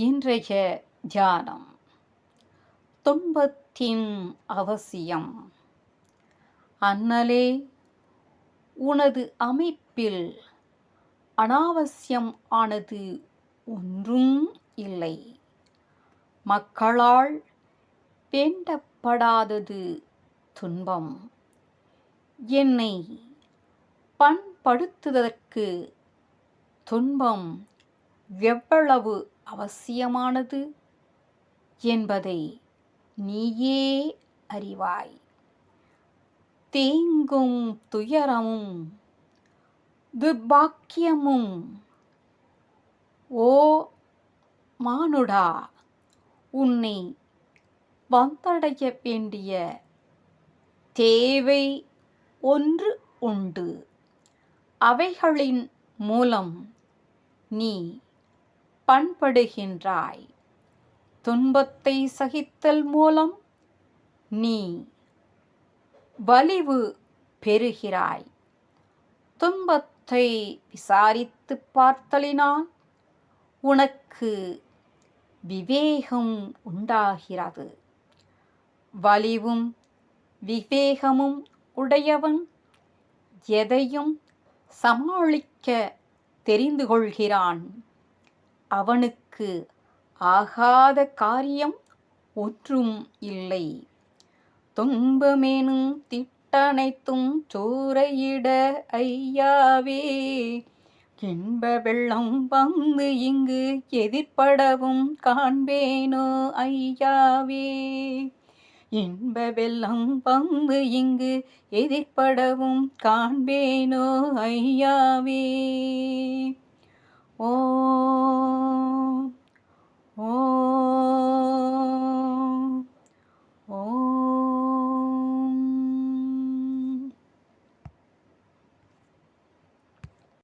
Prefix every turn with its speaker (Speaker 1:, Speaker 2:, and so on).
Speaker 1: இன்றைய தியானம் துன்பத்தின் அவசியம். அண்ணலே, உனது அமைப்பில் அனாவசியம் ஆனது ஒன்றும் இல்லை. மக்களால் வேண்டப்படாதது துன்பம். என்னை பண்படுத்துவதற்கு துன்பம் எவ்வளவு அவசியமானது என்பதை நீயே அறிவாய். தேங்கும் துயரமும் துர்பாக்கியமும் ஓ மானுடா, உன்னை வந்தடைய வேண்டிய தேவை ஒன்று உண்டு. அவைகளின் மூலம் நீ பண்படுகின்றாய். துன்பத்தை சகித்தல் மூலம் நீ வலிவு பெறுகிறாய். துன்பத்தை விசாரித்து பார்த்தலினால் உனக்கு விவேகம் உண்டாகிறது. வலிவும் விவேகமும் உடையவன் எதையும் சமாளிக்க தெரிந்து கொள்கிறான். அவனுக்கு ஆகாத காரியம் ஒன்றும் இல்லை. துன்பமேனும் திட்டனைத்தும் சூறையிட ஐயாவே, இன்ப வெள்ளம் வந்து இங்கு எதிர்படவும் காண்பேனோ ஐயாவே. இன்ப வெள்ளம் வந்து இங்கு எதிர்படவும் காண்பேனோ ஐயாவே. ஓ